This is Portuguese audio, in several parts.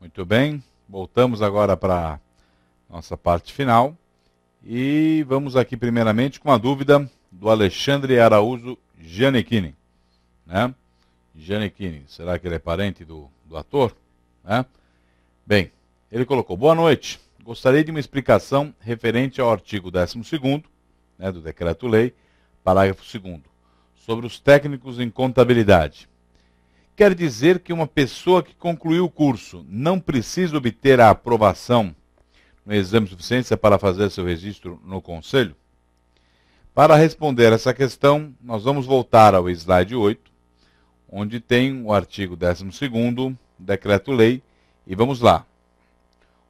Muito bem, voltamos agora para a nossa parte final e vamos aqui primeiramente com a dúvida do Alexandre Araújo Gianecchini, né? Gianecchini, será que ele é parente do ator? Né? Bem, ele colocou: boa noite, gostaria de uma explicação referente ao artigo 12º, né, do Decreto-Lei, parágrafo 2º, sobre os técnicos em contabilidade. Quer dizer que uma pessoa que concluiu o curso não precisa obter a aprovação no exame de suficiência para fazer seu registro no Conselho? Para responder essa questão, nós vamos voltar ao slide 8, onde tem o artigo 12º, Decreto-Lei, e vamos lá.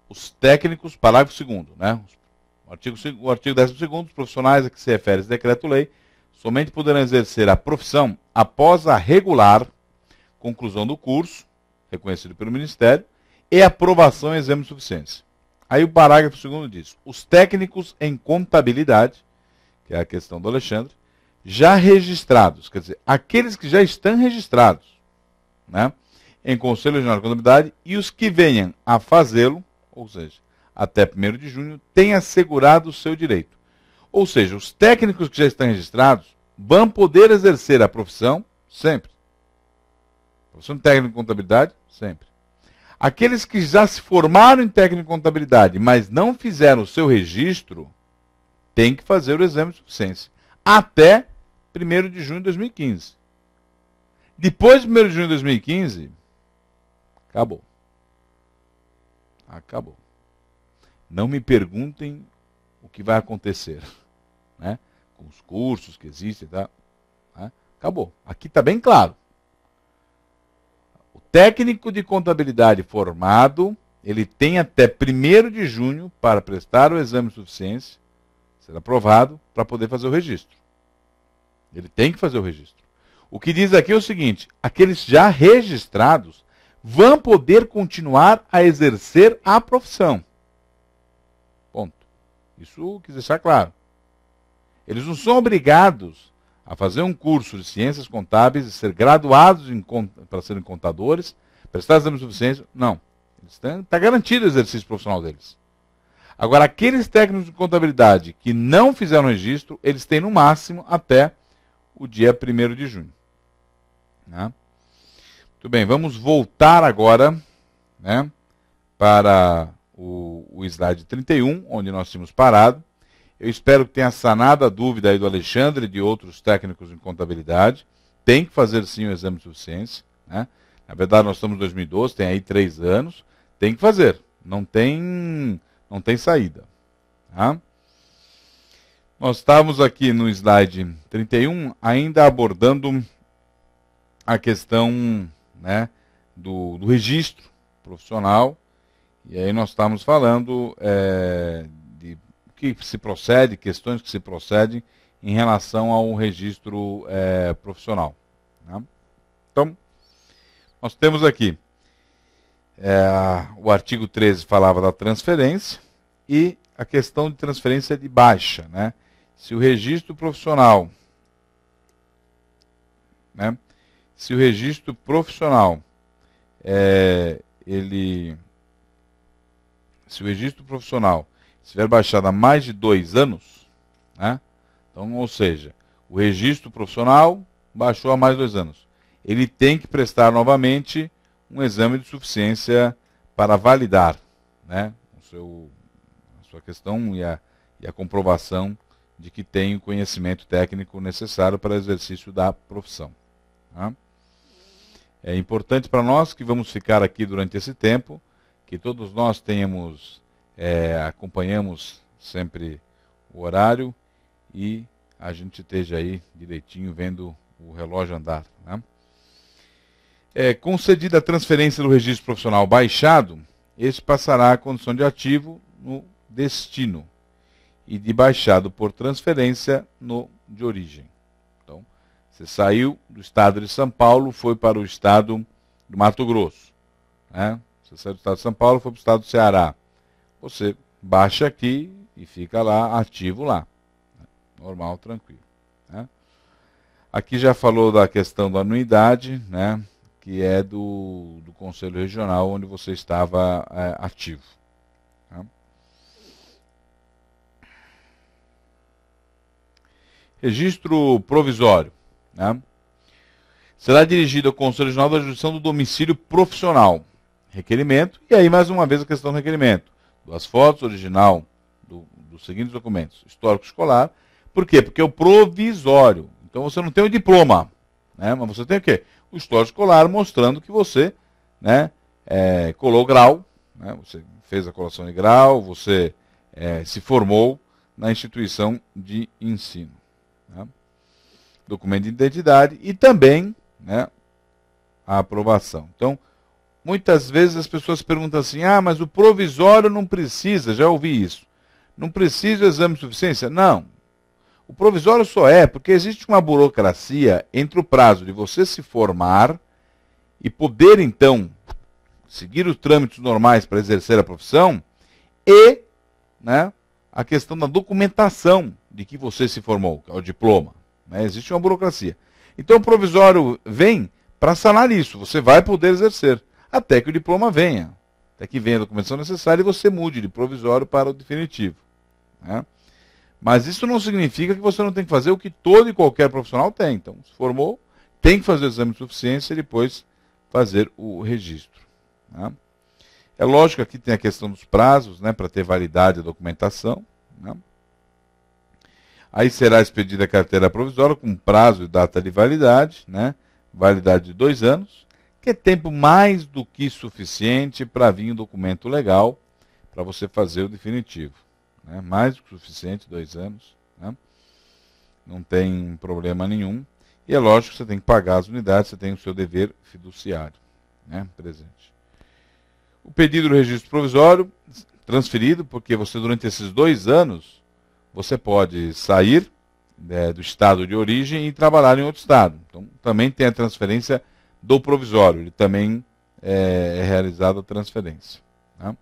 Os técnicos, parágrafo 2º, né? O artigo 12º, os profissionais a que se refere esse Decreto-Lei, somente poderão exercer a profissão após a regular conclusão do curso, reconhecido pelo Ministério, e aprovação em exame de suficiência. Aí o parágrafo 2º diz: os técnicos em contabilidade, que é a questão do Alexandre, já registrados, quer dizer, aqueles que já estão registrados, né, em Conselho Regional de Contabilidade, e os que venham a fazê-lo, ou seja, até 1º de junho, têm assegurado o seu direito. Ou seja, os técnicos que já estão registrados vão poder exercer a profissão sempre. Profissão de técnico em contabilidade, sempre. Aqueles que já se formaram em técnico em contabilidade, mas não fizeram o seu registro, têm que fazer o exame de suficiência. Até 1º de junho de 2015. Depois de 1º de junho de 2015, acabou. Acabou. Não me perguntem o que vai acontecer, né, com os cursos que existem, tá? Acabou. Aqui está bem claro. O técnico de contabilidade formado, ele tem até 1º de junho para prestar o exame de suficiência, ser aprovado, para poder fazer o registro. Ele tem que fazer o registro. O que diz aqui é o seguinte: aqueles já registrados vão poder continuar a exercer a profissão. Ponto. Isso quis deixar claro. Eles não são obrigados a fazer um curso de ciências contábeis e ser graduados para serem contadores, prestar exame de suficiência. Não. Está garantido o exercício profissional deles. Agora, aqueles técnicos de contabilidade que não fizeram registro, eles têm no máximo até o dia 1º de junho. Né? Muito bem, vamos voltar agora, né, para o slide 31, onde nós tínhamos parado. Eu espero que tenha sanado a dúvida aí do Alexandre e de outros técnicos em contabilidade. Tem que fazer sim o exame de suficiência, né? Na verdade, nós estamos em 2012, tem aí 3 anos. Tem que fazer. Não tem saída. Tá? Nós estávamos aqui no slide 31 ainda abordando a questão, né, do registro profissional. E aí nós estamos falando de que se procede, questões que se procedem em relação ao registro profissional. Né? Então, nós temos aqui o artigo 13 falava da transferência e a questão de transferência de baixa. Né? Se o registro profissional, né, se o registro profissional se o registro profissional estiver baixado há mais de 2 anos, né? Então, ou seja, o registro profissional baixou há mais de 2 anos. Ele tem que prestar novamente um exame de suficiência para validar, né, a sua questão e a comprovação de que tem o conhecimento técnico necessário para o exercício da profissão. Tá? É importante para nós que vamos ficar aqui durante esse tempo, que todos nós acompanhamos sempre o horário e a gente esteja aí direitinho vendo o relógio andar. Né? Concedida a transferência do registro profissional baixado, este passará à condição de ativo no destino e de baixado por transferência no de origem. Então, você saiu do estado de São Paulo, foi para o estado do Mato Grosso. Né? Você saiu do estado de São Paulo, foi para o estado do Ceará. Você baixa aqui e fica lá, ativo lá. Normal, tranquilo. Né? Aqui já falou da questão da anuidade, né, que é do Conselho Regional onde você estava ativo. Tá? Registro provisório. Né? Será dirigido ao Conselho Regional da Jurisdição do domicílio profissional. Requerimento, e aí mais uma vez a questão do requerimento. 2 fotos, original dos seguintes documentos. Histórico escolar. Por quê? Porque é o provisório. Então você não tem o diploma, né? Mas você tem o quê? O histórico escolar mostrando que você, né, colou grau, né? Você fez a colação de grau, você se formou na instituição de ensino. Né? Documento de identidade e também, né, a aprovação. Então, muitas vezes as pessoas perguntam assim, mas o provisório não precisa, já ouvi isso. Não precisa do exame de suficiência? Não. O provisório só porque existe uma burocracia entre o prazo de você se formar e poder, então, seguir os trâmites normais para exercer a profissão e, né, a questão da documentação de que você se formou, que é o diploma. Né? Existe uma burocracia. Então o provisório vem para sanar isso. Você vai poder exercer, até que o diploma venha. Até que venha a documentação necessária e você mude de provisório para o definitivo. Né? Mas isso não significa que você não tem que fazer o que todo e qualquer profissional tem. Então, se formou, tem que fazer o exame de suficiência e depois fazer o registro. Né? É lógico que aqui tem a questão dos prazos, né, para ter validade a documentação. Né? Aí será expedida a carteira provisória com prazo e data de validade, né? Validade de 2 anos, que é tempo mais do que suficiente para vir um documento legal para você fazer o definitivo. Né? Mais do que suficiente, 2 anos. Né? Não tem problema nenhum. E é lógico que você tem que pagar as unidades, você tem o seu dever fiduciário, né, presente. O pedido do registro provisório, transferido, porque você durante esses 2 anos, você pode sair do estado de origem e trabalhar em outro estado. Então, também tem a transferência do provisório, ele também é realizada a transferência. Tá?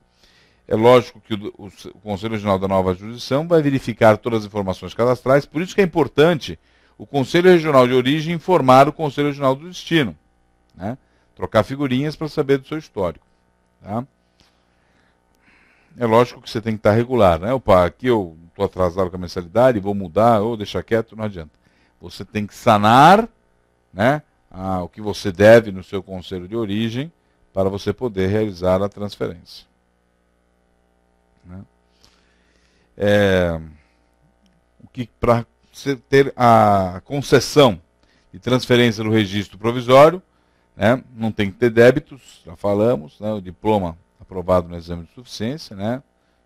É lógico que o Conselho Regional da Nova Jurisdição vai verificar todas as informações cadastrais, por isso que é importante o Conselho Regional de Origem informar o Conselho Regional do Destino. Né? Trocar figurinhas para saber do seu histórico. Tá? É lógico que você tem que estar regular. Né? Opa, aqui eu estou atrasado com a mensalidade, vou mudar, ou deixar quieto, não adianta. Você tem que sanar, né, o que você deve no seu conselho de origem para você poder realizar a transferência. Né? Para você ter a concessão de transferência do registro provisório, né, não tem que ter débitos, já falamos, né, o diploma aprovado no exame de suficiência, né,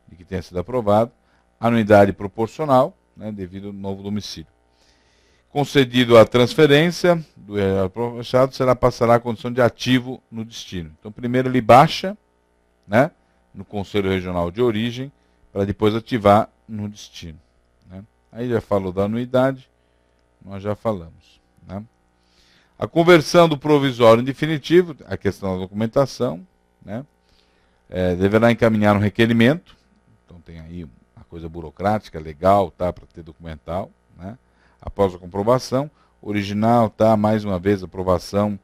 de que tenha sido aprovado, anuidade proporcional, né, devido ao novo domicílio. Concedido a transferência do aprovado, passará a condição de ativo no destino. Então, primeiro ele baixa, né, no Conselho Regional de Origem, para depois ativar no destino. Né? Aí já falou da anuidade, nós já falamos. Né? A conversão do provisório em definitivo, a questão da documentação, né, deverá encaminhar um requerimento. Então tem aí uma coisa burocrática, legal, tá, para ter documental, né? Após a comprovação, original, tá, mais uma vez, aprovação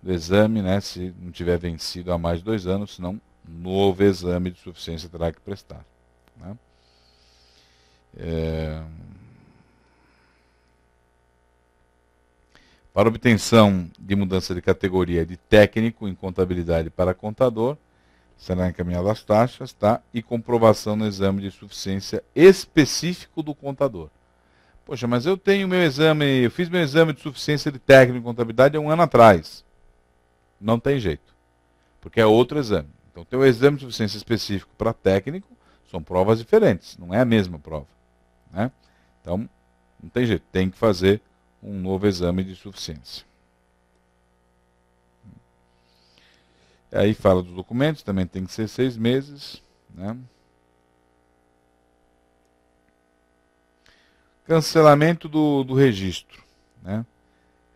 do exame, né, se não tiver vencido há mais de 2 anos, senão novo exame de suficiência terá que prestar. Né? Para obtenção de mudança de categoria de técnico em contabilidade para contador, será encaminhado as taxas, tá? E comprovação no exame de suficiência específico do contador. Poxa, mas eu tenho meu exame, eu fiz meu exame de suficiência de técnico em contabilidade há 1 ano atrás. Não tem jeito, porque é outro exame. Então, tem o exame de suficiência específico para técnico, são provas diferentes, não é a mesma prova. Né? Então, não tem jeito, tem que fazer um novo exame de suficiência. Aí fala dos documentos, também tem que ser 6 meses. Né? Cancelamento do registro. Né?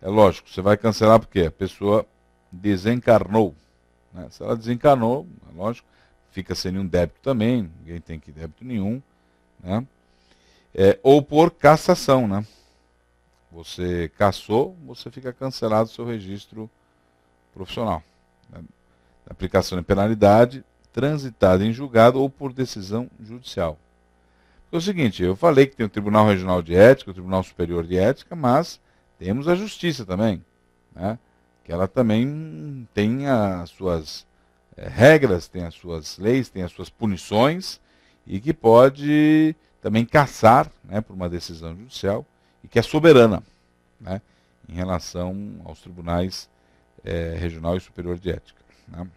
É lógico, você vai cancelar porque a pessoa desencarnou. Né? Se ela desencarnou, é lógico, fica sem nenhum débito também, ninguém tem que débito nenhum. Né? Ou por cassação. Né? Você cassou, você fica cancelado o seu registro profissional. Né? Aplicação de penalidade transitada em julgado ou por decisão judicial. É o seguinte, eu falei que tem o Tribunal Regional de Ética, o Tribunal Superior de Ética, mas temos a Justiça também, né? Que ela também tem as suas regras, tem as suas leis, tem as suas punições, e que pode também cassar, né, por uma decisão judicial, e que é soberana, né, em relação aos tribunais regional e superior de ética. Né?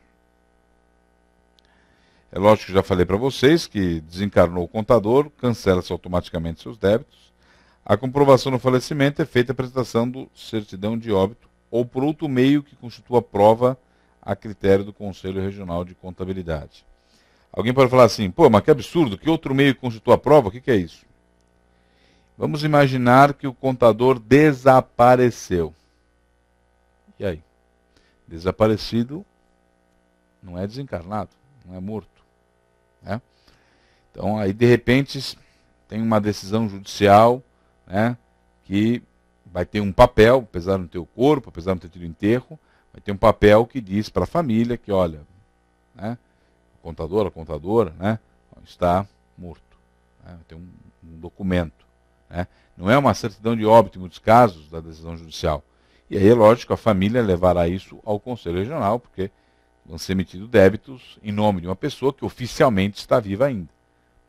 É lógico que já falei para vocês que desencarnou o contador, cancela-se automaticamente seus débitos. A comprovação do falecimento é feita a apresentação do certidão de óbito ou por outro meio que constitua prova a critério do Conselho Regional de Contabilidade. Alguém pode falar assim, pô, mas que absurdo, que outro meio constitua a prova? O que é isso? Vamos imaginar que o contador desapareceu. E aí? Desaparecido não é desencarnado, não é morto. Né? Então aí de repente tem uma decisão judicial, né, que vai ter um papel, apesar de não ter o corpo, apesar de não ter tido enterro, vai ter um papel que diz para a família que, olha, né, o contador, a contadora, né, está morto. Né, tem um documento. Né, não é uma certidão de óbito em muitos casos da decisão judicial. E aí é lógico, a família levará isso ao Conselho Regional, porque vão ser emitidos débitos em nome de uma pessoa que oficialmente está viva ainda.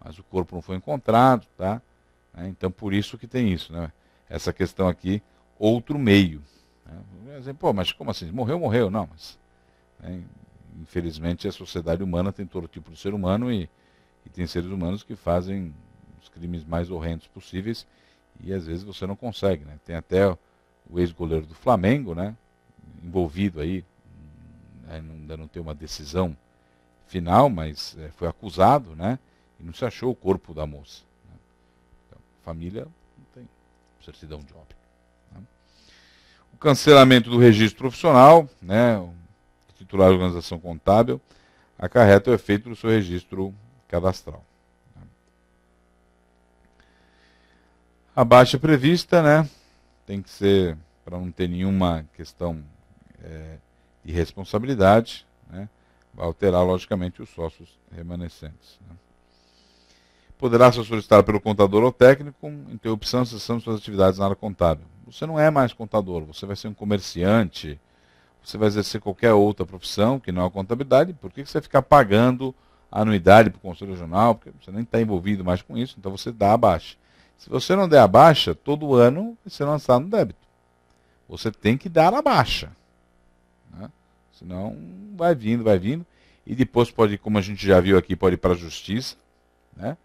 Mas o corpo não foi encontrado, tá? Então por isso que tem isso, né? Essa questão aqui, outro meio. Né? Pô, mas como assim? Morreu, morreu. Não, mas infelizmente a sociedade humana tem todo tipo de ser humano e tem seres humanos que fazem os crimes mais horrendos possíveis e às vezes você não consegue, né? Tem até o ex-goleiro do Flamengo, né? Envolvido aí, ainda não tem uma decisão final, mas foi acusado, né? E não se achou o corpo da moça. Né? Então, família não tem certidão de óbito. Né? O cancelamento do registro profissional, né? O titular da organização contábil, acarreta o efeito do seu registro cadastral. Né? A baixa prevista, né? Tem que ser para não ter nenhuma questão de responsabilidade, né? Vai alterar, logicamente, os sócios remanescentes. Né? Poderá ser solicitado pelo contador ou técnico interrupção e cessação de suas atividades na área contábil. Você não é mais contador, você vai ser um comerciante, você vai exercer qualquer outra profissão que não é a contabilidade. Por que você vai ficar pagando anuidade para o Conselho Regional? Porque você nem está envolvido mais com isso, então você dá a baixa. Se você não der a baixa, todo ano vai ser lançado no débito. Você tem que dar a baixa. Né? Senão vai vindo, e depois pode, como a gente já viu aqui, pode ir para a justiça, né?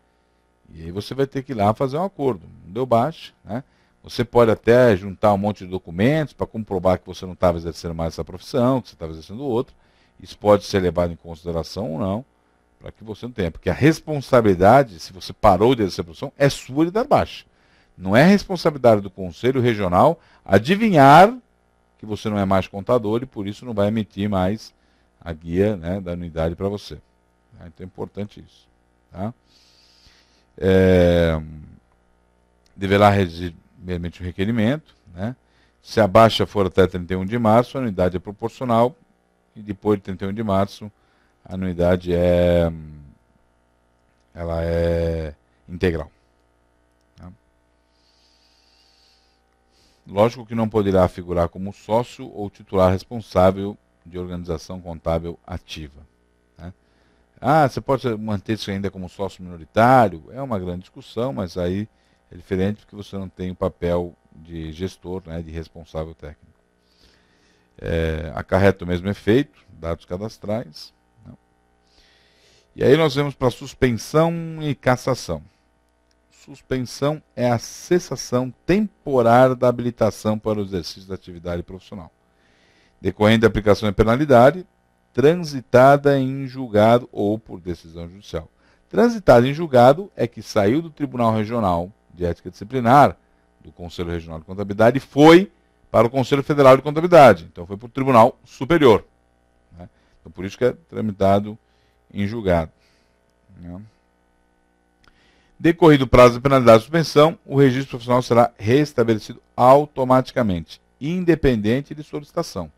E aí você vai ter que ir lá fazer um acordo. Não deu baixa, né? Você pode até juntar um monte de documentos para comprovar que você não estava exercendo mais essa profissão, que você estava exercendo outra. Isso pode ser levado em consideração ou não, para que você não tenha. Porque a responsabilidade, se você parou de exercer a profissão, é sua de dar baixa. Não é responsabilidade do Conselho Regional adivinhar que você não é mais contador e por isso não vai emitir mais a guia, né, da anuidade para você. Então é importante isso. Tá? Deverá redigir meramente o requerimento. Né? Se a baixa for até 31 de março, a anuidade é proporcional e depois de 31 de março a anuidade ela é integral. Lógico que não poderá figurar como sócio ou titular responsável de organização contábil ativa. Né? Você pode manter-se ainda como sócio minoritário? É uma grande discussão, mas aí é diferente porque você não tem o papel de gestor, né, de responsável técnico. Acarreta o mesmo efeito, dados cadastrais. Né? E aí nós vamos para suspensão e cassação. Suspensão é a cessação temporária da habilitação para o exercício da atividade profissional, decorrente da aplicação da penalidade, transitada em julgado ou por decisão judicial. Transitada em julgado é que saiu do Tribunal Regional de Ética Disciplinar, do Conselho Regional de Contabilidade, e foi para o Conselho Federal de Contabilidade. Então foi para o Tribunal Superior. Né? Então por isso que é tramitado em julgado. Né? Decorrido o prazo da penalidade de suspensão, o registro profissional será restabelecido automaticamente, independente de solicitação.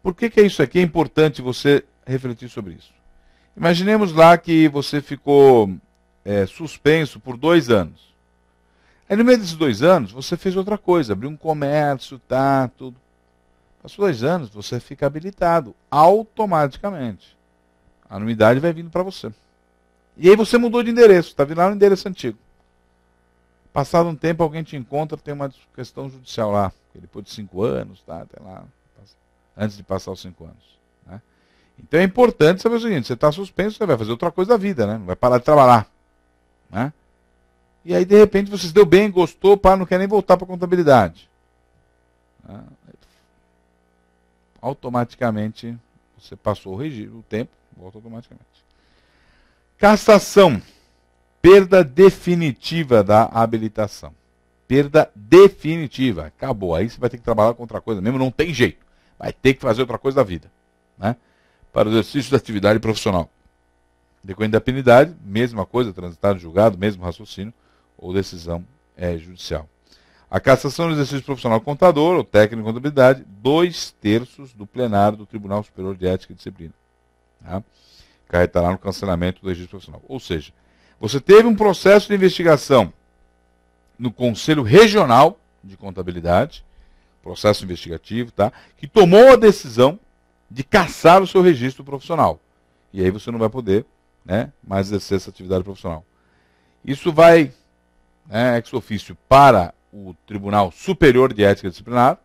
Por que é isso aqui? É importante você refletir sobre isso. Imaginemos lá que você ficou suspenso por 2 anos. Aí no meio desses 2 anos, você fez outra coisa, abriu um comércio, tá, tudo. Passou 2 anos, você fica habilitado automaticamente. A anuidade vai vindo para você. E aí você mudou de endereço, está vindo lá no endereço antigo. Passado um tempo, alguém te encontra, tem uma questão judicial lá. Depois de 5 anos, tá, até lá, antes de passar os 5 anos. Né? Então é importante saber o seguinte, você está suspenso, você vai fazer outra coisa da vida, né? Não vai parar de trabalhar. Né? E aí, de repente, você se deu bem, gostou, pá, não quer nem voltar para a contabilidade. Né? Automaticamente, você passou o tempo, volta automaticamente. Cassação. Perda definitiva da habilitação. Perda definitiva. Acabou. Aí você vai ter que trabalhar com outra coisa mesmo, não tem jeito. Vai ter que fazer outra coisa da vida. Né? Para o exercício da atividade profissional. Decorrente da penalidade, mesma coisa, transitado, julgado, mesmo raciocínio, ou decisão judicial. A cassação do exercício profissional contador, ou técnico de contabilidade, 2/3 do plenário do Tribunal Superior de Ética e Disciplina. Tá? Acarretará no cancelamento do registro profissional. Ou seja, você teve um processo de investigação no Conselho Regional de Contabilidade, processo investigativo, tá? Que tomou a decisão de cassar o seu registro profissional. E aí você não vai poder, né, mais exercer essa atividade profissional. Isso vai, ex officio, para o Tribunal Superior de Ética e Disciplina,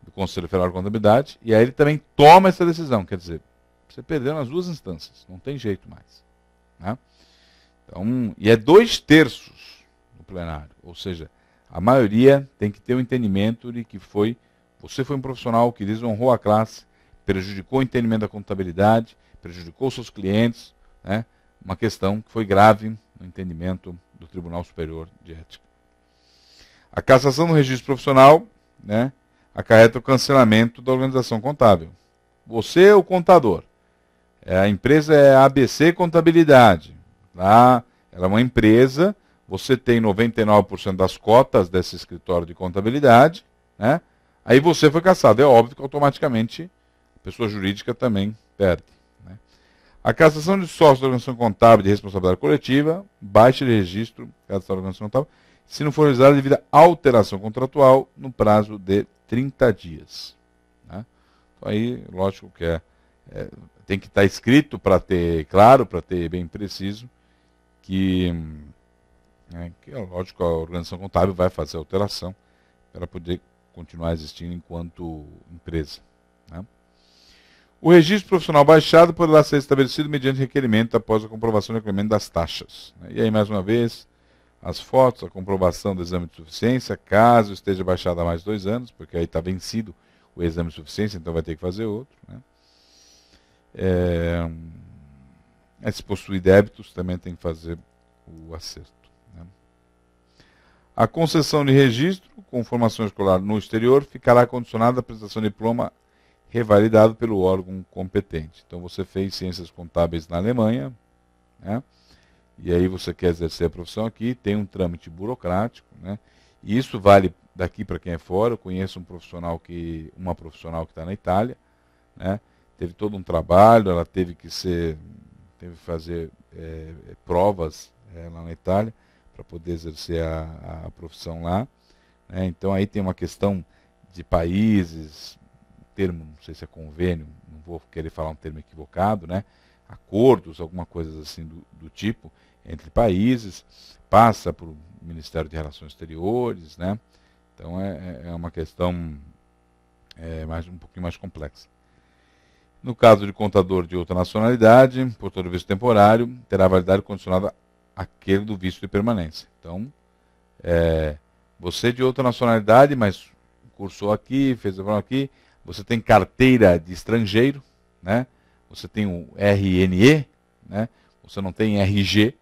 do Conselho Federal de Contabilidade, e aí ele também toma essa decisão. Quer dizer, você perdeu nas 2 instâncias, não tem jeito mais. Né? Então, e é 2/3 do plenário, ou seja, a maioria tem que ter o entendimento de que você foi um profissional que desonrou a classe, prejudicou o entendimento da contabilidade, prejudicou seus clientes, né? Uma questão que foi grave no entendimento do Tribunal Superior de Ética. A cassação do registro profissional, né, acarreta o cancelamento da organização contábil. Você é o contador. A empresa é a ABC Contabilidade. Tá? Ela é uma empresa, você tem 99% das cotas desse escritório de contabilidade, né? Aí você foi cassado. É óbvio que automaticamente a pessoa jurídica também perde. Né? A cassação de sócio da organização contábil de responsabilidade coletiva, baixa de registro da organização contábil, se não for realizada devido a alteração contratual no prazo de 30 dias. Né? Então aí, lógico que tem que estar escrito para ter claro, para ter bem preciso, que é lógico, a organização contábil vai fazer a alteração para poder continuar existindo enquanto empresa. Né? O registro profissional baixado poderá ser estabelecido mediante requerimento após a comprovação do requerimento das taxas. Né? E aí, mais uma vez, as fotos, a comprovação do exame de suficiência, caso esteja baixado há mais de 2 anos, porque aí está vencido o exame de suficiência, então vai ter que fazer outro. Né? Se possuir débitos, também tem que fazer o acerto. Né? A concessão de registro com formação escolar no exterior ficará condicionada à apresentação de diploma revalidado pelo órgão competente. Então você fez ciências contábeis na Alemanha, né? E aí você quer exercer a profissão aqui, tem um trâmite burocrático, né? E isso vale daqui para quem é fora. Eu conheço uma profissional que está na Itália, né? Teve todo um trabalho, ela teve que fazer provas lá na Itália para poder exercer a profissão lá. Né? Então aí tem uma questão de países, termo, não sei se é convênio, não vou querer falar um termo equivocado, né? Acordos, alguma coisa assim do tipo, entre países, passa para o Ministério de Relações Exteriores, né? Então é uma questão um pouquinho mais complexa. No caso de contador de outra nacionalidade, por todo visto temporário, terá validade condicionada àquele do visto de permanência. Então, você de outra nacionalidade, mas cursou aqui, fez a prova aqui, você tem carteira de estrangeiro, né? Você tem o RNE, né? Você não tem RG,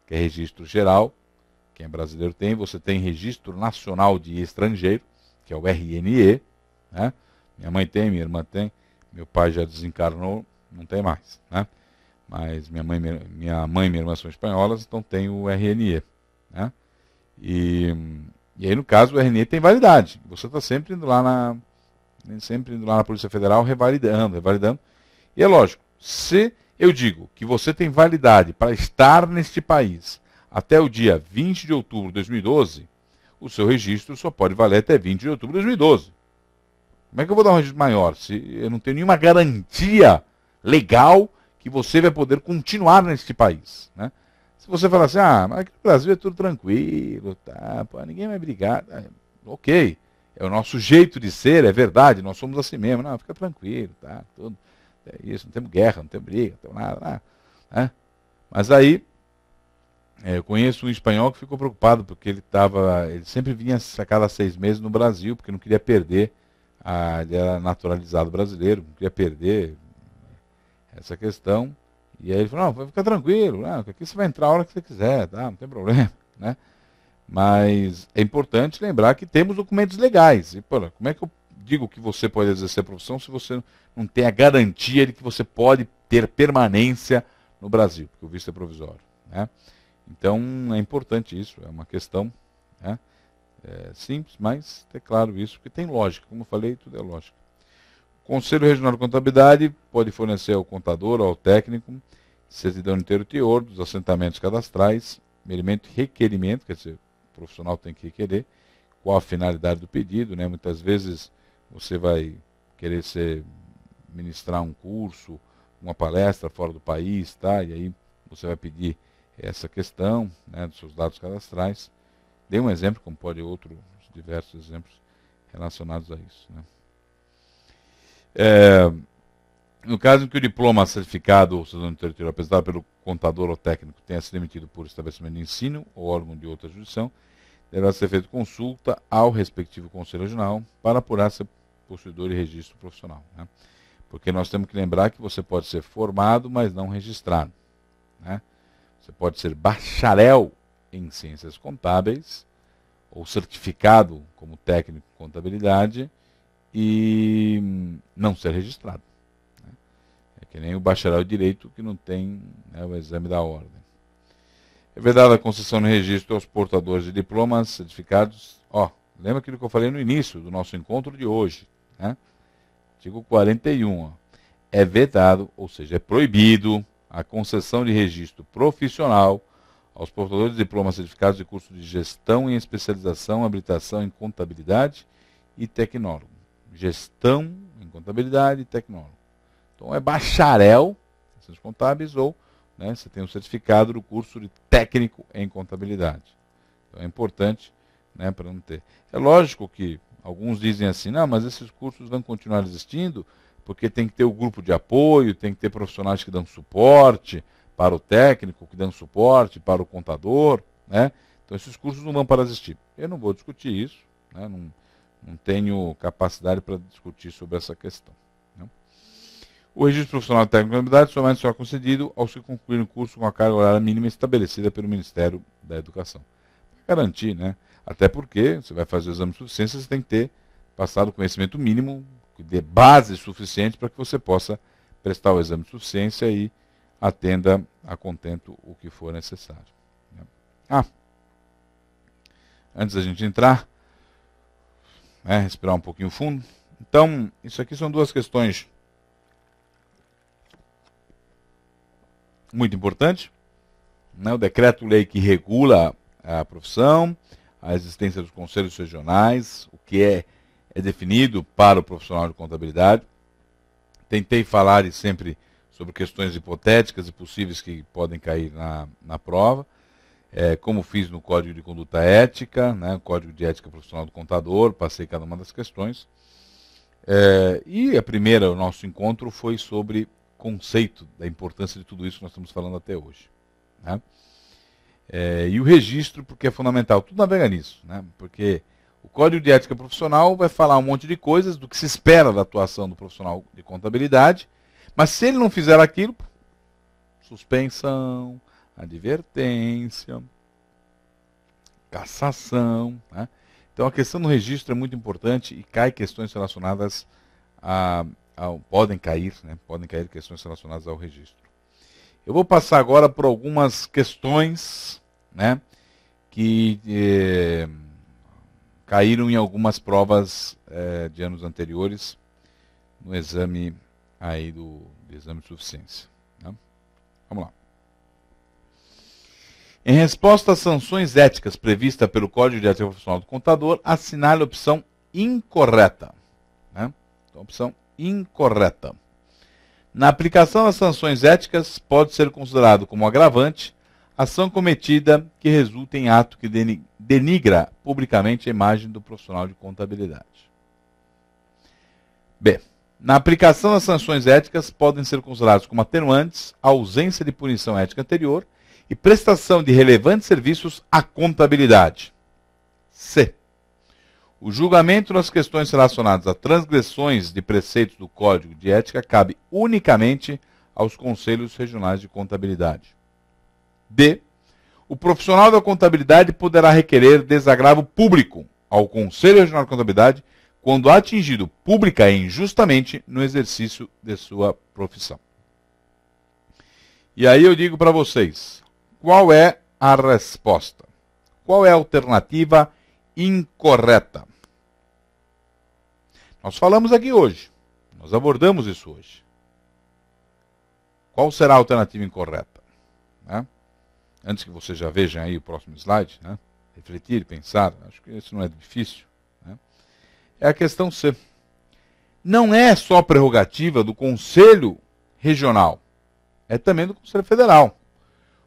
que é registro geral, quem é brasileiro tem, você tem registro nacional de estrangeiro, que é o RNE, né? Minha mãe tem, minha irmã tem, meu pai já desencarnou, não tem mais, né? Mas minha mãe e minha irmã são espanholas, então tem o RNE, né? E aí, no caso, o RNE tem validade. Você está sempre indo lá nem sempre indo lá na Polícia Federal revalidando. E é lógico, se eu digo que você tem validade para estar neste país até o dia 20 de outubro de 2012, o seu registro só pode valer até 20 de outubro de 2012. Como é que eu vou dar um registro maior se eu não tenho nenhuma garantia legal que você vai poder continuar neste país, né? Se você falar assim, mas aqui no Brasil é tudo tranquilo, tá, pô, ninguém vai brigar, ok, é o nosso jeito de ser, é verdade, nós somos assim mesmo, não, fica tranquilo, tá, tudo, é isso, não temos guerra, não temos briga, não temos nada, né? Mas aí, eu conheço um espanhol que ficou preocupado, porque ele sempre vinha a cada 6 meses no Brasil, porque não queria perder, ele era naturalizado brasileiro, não queria perder essa questão, e aí ele falou, não, vai ficar tranquilo, aqui você vai entrar a hora que você quiser, tá? Não tem problema, né? Mas é importante lembrar que temos documentos legais, e pô, como é que eu digo que você pode exercer a profissão se você não tem a garantia de que você pode ter permanência no Brasil, porque o visto é provisório, né? Então é importante isso, é uma questão, né? Simples, mas é claro isso, porque tem lógica, como eu falei, tudo é lógica. O Conselho Regional de Contabilidade pode fornecer ao contador ou ao técnico certidão inteiro teor dos assentamentos cadastrais, meramente requerimento, quer dizer, o profissional tem que requerer, qual a finalidade do pedido, né? Muitas vezes você vai querer ministrar um curso, uma palestra fora do país, tá? E aí você vai pedir essa questão, né, dos seus dados cadastrais. Dei um exemplo, como pode outros diversos exemplos relacionados a isso, né? No caso em que o diploma certificado ou certidão territorial apresentado pelo contador ou técnico tenha sido emitido por estabelecimento de ensino ou órgão de outra jurisdição, deverá ser feita consulta ao respectivo Conselho Regional para apurar se é possuidor e registro profissional, né? Porque nós temos que lembrar que você pode ser formado, mas não registrado, né? Você pode ser bacharel em ciências contábeis ou certificado como técnico em contabilidade e não ser registrado, né? É que nem o bacharel em direito que não tem, né, o exame da ordem. É vedada a concessão de registro aos portadores de diplomas certificados. Lembra aquilo que eu falei no início do nosso encontro de hoje, né? Artigo 41. É vedado, ou seja, é proibido a concessão de registro profissional aos portadores de diplomas certificados de curso de gestão em especialização, habilitação em contabilidade e tecnólogo. Gestão em contabilidade e tecnólogo. Então é bacharel em ciências contábeis ou, né, você tem um certificado do curso de técnico em contabilidade. Então é importante, né, para não ter. É lógico que alguns dizem assim, não, mas esses cursos vão continuar existindo porque tem que ter o grupo de apoio, tem que ter profissionais que dão suporte para o técnico, que dão suporte para o contador, né? Então esses cursos não vão parar de existir. Eu não vou discutir isso, né? Não tenho capacidade para discutir sobre essa questão, né? O registro profissional de técnico de contabilidade somente será concedido aos que concluírem o curso com a carga horária mínima estabelecida pelo Ministério da Educação. Para garantir, né? Até porque você vai fazer o exame de suficiência, você tem que ter passado o conhecimento mínimo, de base suficiente para que você possa prestar o exame de suficiência e atenda a contento o que for necessário, né? Antes da gente entrar, né, respirar um pouquinho fundo. Então, isso aqui são duas questões muito importantes, né? O decreto-lei que regula a profissão, a existência dos conselhos regionais, o que é definido para o profissional de contabilidade. Tentei falar sempre sobre questões hipotéticas e possíveis que podem cair na prova, como fiz no Código de Conduta Ética, né, o Código de Ética Profissional do Contador, passei cada uma das questões. E o nosso encontro foi sobre conceito da importância de tudo isso que nós estamos falando até hoje, né? E o registro, porque é fundamental, tudo navega nisso, né? Porque o Código de Ética Profissional vai falar um monte de coisas do que se espera da atuação do profissional de contabilidade, mas se ele não fizer aquilo, suspensão, advertência, cassação, né? Então a questão do registro é muito importante e cai questões relacionadas podem cair, né? Podem cair questões relacionadas ao registro. Eu vou passar agora por algumas questões, né, que caíram em algumas provas de anos anteriores no exame aí do exame de suficiência. Né? Vamos lá. Em resposta às sanções éticas previstas pelo Código de Ética Profissional do Contador, assinale a opção incorreta. Né? Então, opção incorreta. Na aplicação das sanções éticas, pode ser considerado como agravante ação cometida que resulta em ato que denigra publicamente a imagem do profissional de contabilidade. B. Na aplicação das sanções éticas, podem ser considerados como atenuantes a ausência de punição ética anterior e prestação de relevantes serviços à contabilidade. C. O julgamento nas questões relacionadas a transgressões de preceitos do Código de Ética cabe unicamente aos Conselhos Regionais de Contabilidade. D. O profissional da contabilidade poderá requerer desagravo público ao Conselho Regional de Contabilidade quando atingido pública e injustamente no exercício de sua profissão. E aí eu digo para vocês, qual é a resposta? Qual é a alternativa incorreta? Nós falamos aqui hoje, nós abordamos isso hoje. Qual será a alternativa incorreta? Né? Antes que vocês já vejam aí o próximo slide, né? Refletir, pensar, acho que isso não é difícil. Né? É a questão C. Não é só prerrogativa do Conselho Regional, é também do Conselho Federal.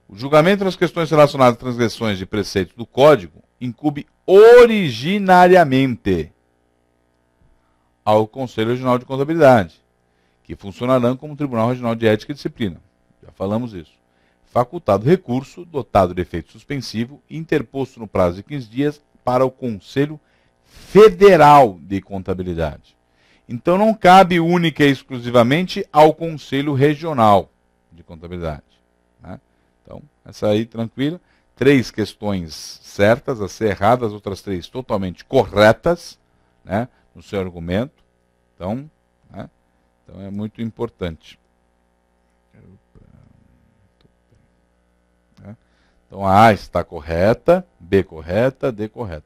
O julgamento nas questões relacionadas a transgressões de preceitos do Código incumbe originariamente ao Conselho Regional de Contabilidade, que funcionarão como Tribunal Regional de Ética e Disciplina. Já falamos isso. Facultado recurso, dotado de efeito suspensivo, interposto no prazo de 15 dias para o Conselho Federal de Contabilidade. Então não cabe única e exclusivamente ao Conselho Regional de Contabilidade. Né? Então, essa aí, tranquila. 3 questões certas, a ser erradas, as outras 3 totalmente corretas, né, no seu argumento. Então, né, então é muito importante. Então a A está correta, B correta, D correta.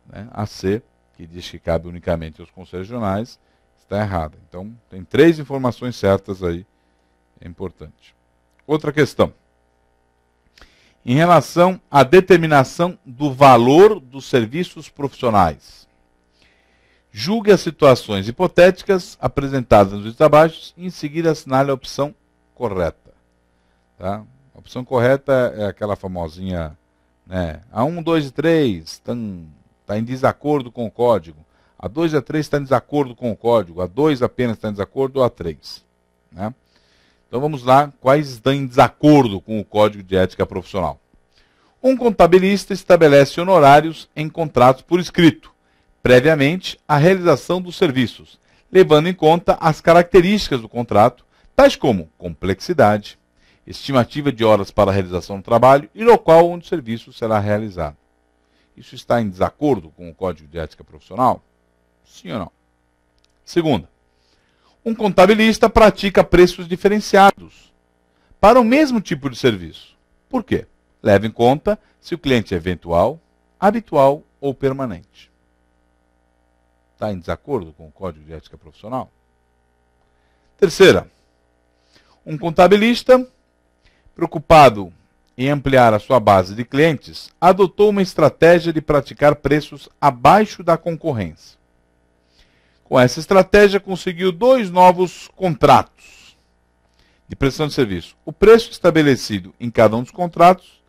Né? A C, que diz que cabe unicamente aos conselhos regionais, está errada. Então tem 3 informações certas aí, é importante. Outra questão. Em relação à determinação do valor dos serviços profissionais. Julgue as situações hipotéticas apresentadas nos itens abaixo e em seguida assinale a opção correta. Tá? A opção correta é aquela famosinha, né? A 1, 2 e 3 está em desacordo com o código. A 2 e a 3 está em desacordo com o código. A 2 apenas está em desacordo ou a 3. Né? Então vamos lá, quais estão em desacordo com o Código de Ética Profissional. Um contabilista estabelece honorários em contratos por escrito, previamente à realização dos serviços, levando em conta as características do contrato, tais como complexidade, estimativa de horas para a realização do trabalho e local onde o serviço será realizado. Isso está em desacordo com o Código de Ética Profissional? Sim ou não? Segunda, um contabilista pratica preços diferenciados para o mesmo tipo de serviço. Por quê? Leva em conta se o cliente é eventual, habitual ou permanente. Está em desacordo com o Código de Ética Profissional? Terceira, um contabilista preocupado em ampliar a sua base de clientes, adotou uma estratégia de praticar preços abaixo da concorrência. Com essa estratégia, conseguiu 2 novos contratos de prestação de serviço. O preço estabelecido em cada um dos contratos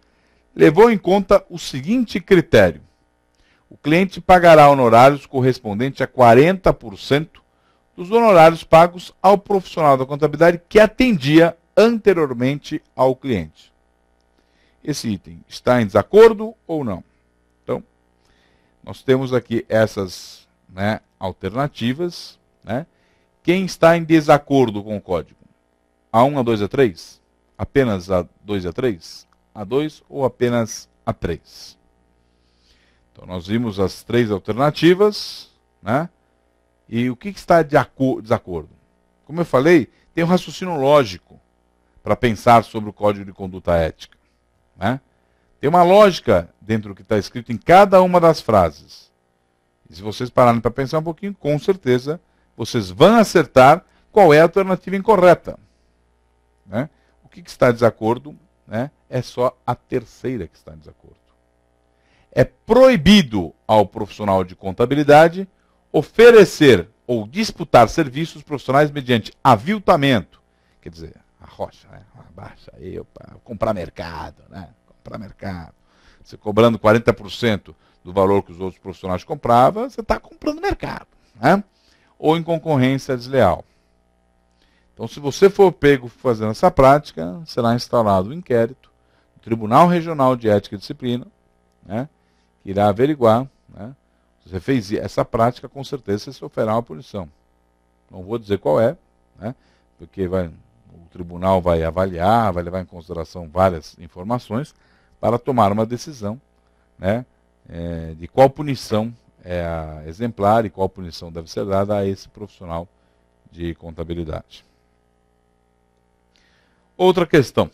levou em conta o seguinte critério. O cliente pagará honorários correspondentes a 40% dos honorários pagos ao profissional da contabilidade que atendia anteriormente ao cliente. Esse item está em desacordo ou não? Então, nós temos aqui essas, né, alternativas. Né? Quem está em desacordo com o código? A1, A2, A3? Apenas A2 e A3? A2 ou apenas A3? Então, nós vimos as 3 alternativas. Né? E o que está de desacordo? Como eu falei, tem um raciocínio lógico para pensar sobre o Código de Conduta Ética. Né? Tem uma lógica dentro do que está escrito em cada uma das frases. E se vocês pararem para pensar um pouquinho, com certeza vocês vão acertar qual é a alternativa incorreta. Né? O que está em desacordo, né, é só a terceira que está em desacordo. É proibido ao profissional de contabilidade oferecer ou disputar serviços profissionais mediante aviltamento. Quer dizer, a rocha, né? Abaixa aí, comprar mercado, né? Comprar mercado. Você cobrando 40% do valor que os outros profissionais compravam, você está comprando mercado. Né? Ou em concorrência desleal. Então, se você for pego fazendo essa prática, será instaurado um inquérito no Tribunal Regional de Ética e Disciplina, né, que irá averiguar, né, se você fez essa prática, com certeza você sofrerá uma punição. Não vou dizer qual é, né, porque o tribunal vai avaliar, vai levar em consideração várias informações para tomar uma decisão, né, de qual punição é a exemplar e qual punição deve ser dada a esse profissional de contabilidade. Outra questão.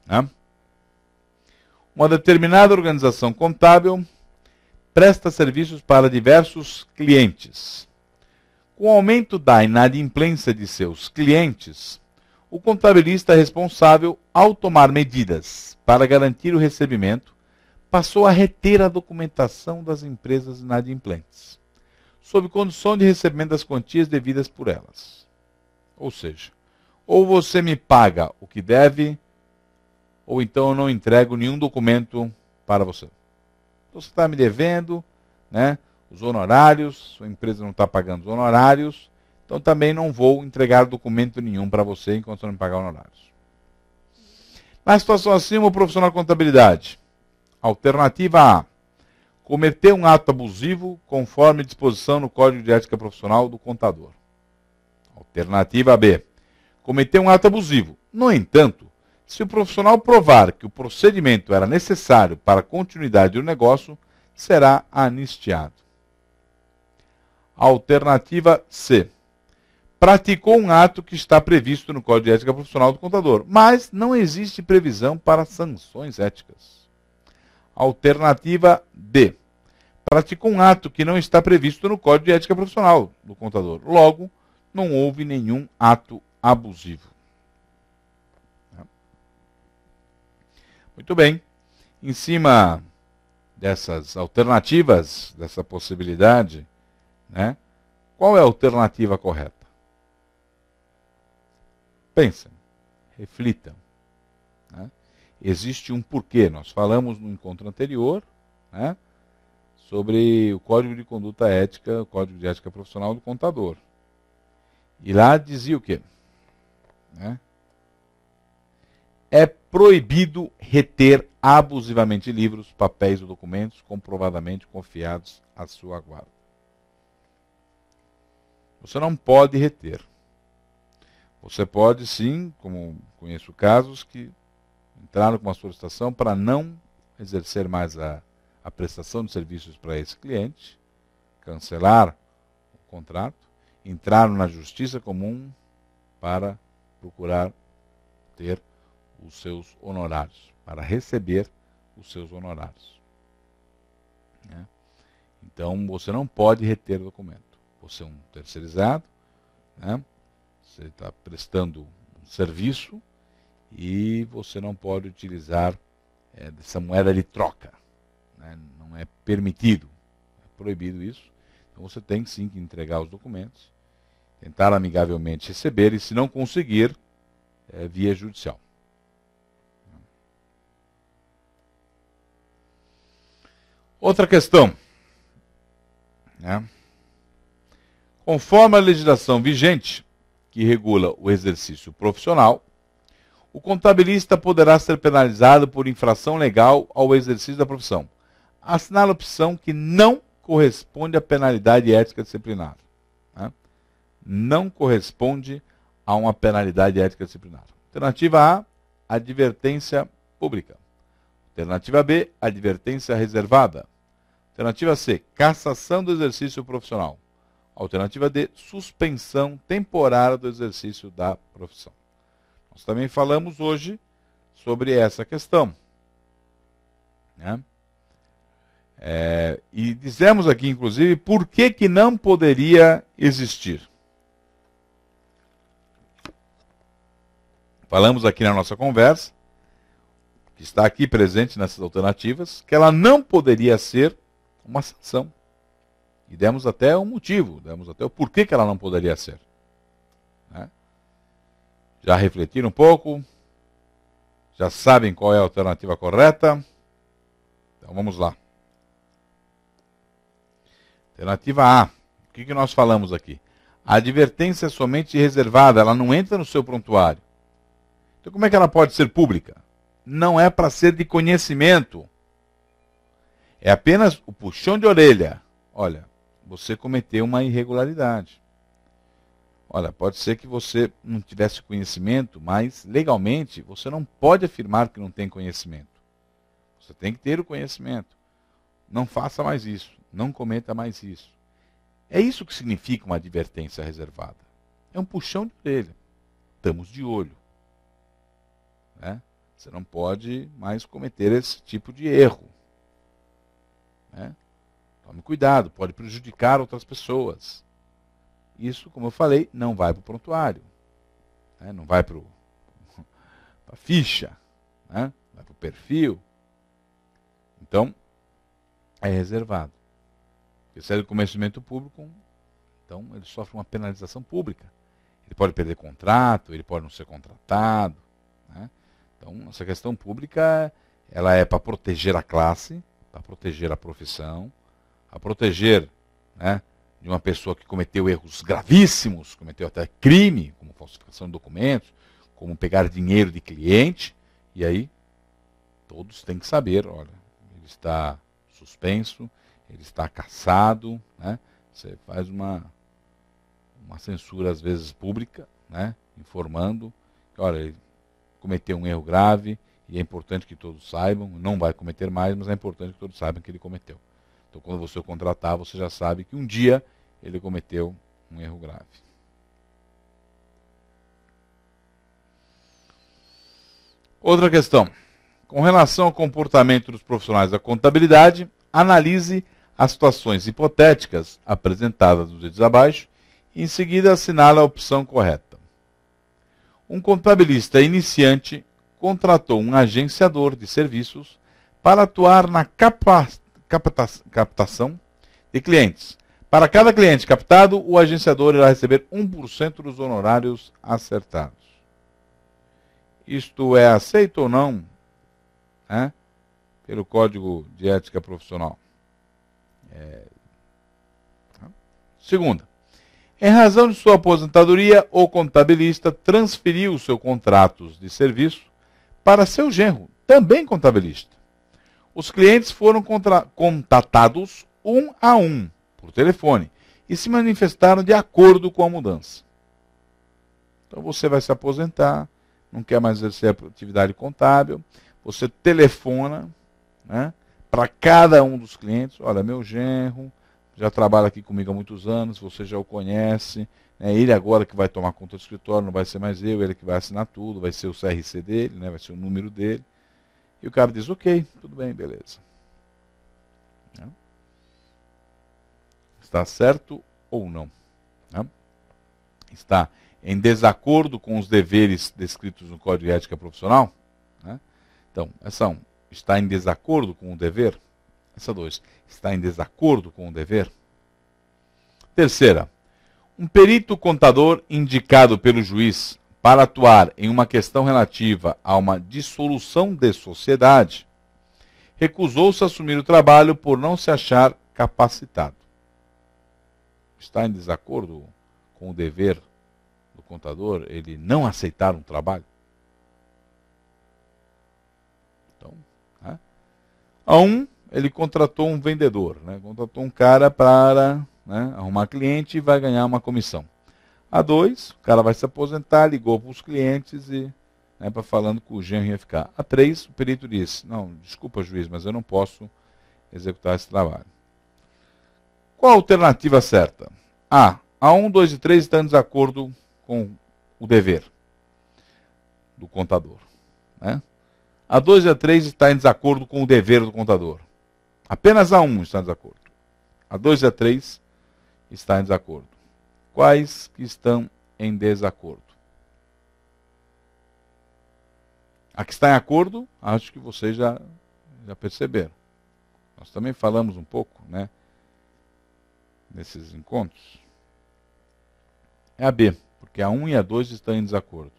Né? Uma determinada organização contábil presta serviços para diversos clientes. Com o aumento da inadimplência de seus clientes, o contabilista responsável, ao tomar medidas para garantir o recebimento, passou a reter a documentação das empresas inadimplentes, sob condição de recebimento das quantias devidas por elas. Ou seja, ou você me paga o que deve, ou então eu não entrego nenhum documento para você. Então você está me devendo, né, os honorários, sua empresa não está pagando os honorários, então também não vou entregar documento nenhum para você enquanto você não me pagar honorários. Na situação assim, o profissional de contabilidade. Alternativa A. Cometer um ato abusivo conforme disposição no Código de Ética Profissional do contador. Alternativa B. Cometer um ato abusivo. No entanto, se o profissional provar que o procedimento era necessário para a continuidade do negócio, será anistiado. Alternativa C. Praticou um ato que está previsto no Código de Ética Profissional do contador, mas não existe previsão para sanções éticas. Alternativa D. Praticou um ato que não está previsto no Código de Ética Profissional do contador. Logo, não houve nenhum ato abusivo. Muito bem. Em cima dessas alternativas, dessa possibilidade, né, qual é a alternativa correta? Pensem, reflitam. Né? Existe um porquê. Nós falamos no encontro anterior, né, sobre o Código de Conduta Ética, o Código de Ética Profissional do contador. E lá dizia o quê? Né? É proibido reter abusivamente livros, papéis ou documentos comprovadamente confiados à sua guarda. Você não pode reter. Você pode sim, como conheço casos, que entraram com uma solicitação para não exercer mais a prestação de serviços para esse cliente, cancelar o contrato, entraram na justiça comum para procurar ter os seus honorários, para receber os seus honorários. Né? Então, você não pode reter o documento. Você é um terceirizado, né? Você está prestando um serviço e você não pode utilizar essa moeda de troca. Né? Não é permitido, é proibido isso. Então, você tem sim que entregar os documentos, tentar amigavelmente receber e, se não conseguir, via judicial. Outra questão. Né? Conforme a legislação vigente, que regula o exercício profissional, o contabilista poderá ser penalizado por infração legal ao exercício da profissão. Assinala a opção que não corresponde à penalidade ética disciplinar. Né? Não corresponde a uma penalidade ética disciplinar. Alternativa A, advertência pública. Alternativa B, advertência reservada. Alternativa C, cassação do exercício profissional. Alternativa D, suspensão temporária do exercício da profissão. Nós também falamos hoje sobre essa questão. Né? E dizemos aqui, inclusive, por que não poderia existir. Falamos aqui na nossa conversa, que está aqui presente nessas alternativas, que ela não poderia ser uma sanção. E demos até um motivo, demos até o porquê que ela não poderia ser. Né? Já refletiram um pouco? Já sabem qual é a alternativa correta? Então vamos lá. Alternativa A. O que nós falamos aqui? A advertência é somente reservada, ela não entra no seu prontuário. Então como é que ela pode ser pública? Não é para ser de conhecimento. É apenas o puxão de orelha. Olha, você cometeu uma irregularidade. Olha, pode ser que você não tivesse conhecimento, mas legalmente você não pode afirmar que não tem conhecimento. Você tem que ter o conhecimento. Não faça mais isso. Não cometa mais isso. É isso que significa uma advertência reservada. É um puxão de orelha. Estamos de olho. Né? Você não pode mais cometer esse tipo de erro. Né? Tome cuidado, pode prejudicar outras pessoas. Isso, como eu falei, não vai para o prontuário. Né? Não vai para a ficha. Né? Vai para o perfil. Então, é reservado. Porque se é de conhecimento público, então ele sofre uma penalização pública. Ele pode perder contrato, ele pode não ser contratado. Né? Então, essa questão pública, ela é para proteger a classe, para proteger a profissão, a proteger, né, de uma pessoa que cometeu erros gravíssimos, cometeu até crime, como falsificação de documentos, como pegar dinheiro de cliente, e aí todos têm que saber, olha, ele está suspenso, ele está cassado, né? Você faz uma censura às vezes pública, né, informando que, olha, ele cometeu um erro grave e é importante que todos saibam, não vai cometer mais, mas é importante que todos saibam que ele cometeu. Então, quando você o contratar, você já sabe que um dia ele cometeu um erro grave. Outra questão. Com relação ao comportamento dos profissionais da contabilidade, analise as situações hipotéticas apresentadas nos vídeos abaixo e, em seguida, assinale a opção correta. Um contabilista iniciante contratou um agenciador de serviços para atuar na captação de clientes. Para cada cliente captado, o agenciador irá receber 1% dos honorários acertados. Isto é aceito ou não, né, pelo Código de Ética Profissional? Segunda, em razão de sua aposentadoria, o contabilista transferiu seus contratos de serviço para seu genro, também contabilista. Os clientes foram contatados um a um, por telefone, e se manifestaram de acordo com a mudança. Então você vai se aposentar, não quer mais exercer a atividade contábil, você telefona, né, para cada um dos clientes, olha, meu genro já trabalha aqui comigo há muitos anos, você já o conhece, né, ele agora que vai tomar conta do escritório, não vai ser mais eu, ele que vai assinar tudo, vai ser o CRC dele, né, vai ser o número dele. E o cara diz, ok, tudo bem, beleza. Né? Está certo ou não? Né? Está em desacordo com os deveres descritos no Código de Ética Profissional? Né? Então, essa 1, está em desacordo com o dever? Essa 2, está em desacordo com o dever? Terceira, um perito contador indicado pelo juiz para atuar em uma questão relativa a uma dissolução de sociedade, recusou-se a assumir o trabalho por não se achar capacitado. Está em desacordo com o dever do contador ele não aceitar um trabalho? Então, né? A 1, ele contratou um vendedor, né? Contratou um cara para, né, arrumar cliente e vai ganhar uma comissão. A 2, o cara vai se aposentar, ligou para os clientes e, né, para falando que o genro ia ficar. A 3, o perito disse, não, desculpa juiz, mas eu não posso executar esse trabalho. Qual a alternativa certa? A 1, 2 e 3 estão em desacordo com o dever do contador. Né? A 2 e a 3 está em desacordo com o dever do contador. Apenas a 1 está em desacordo. A 2 e a 3 está em desacordo. Quais que estão em desacordo? A que está em acordo, acho que vocês já perceberam. Nós também falamos um pouco, né, nesses encontros. É a B, porque a 1 e a 2 estão em desacordo.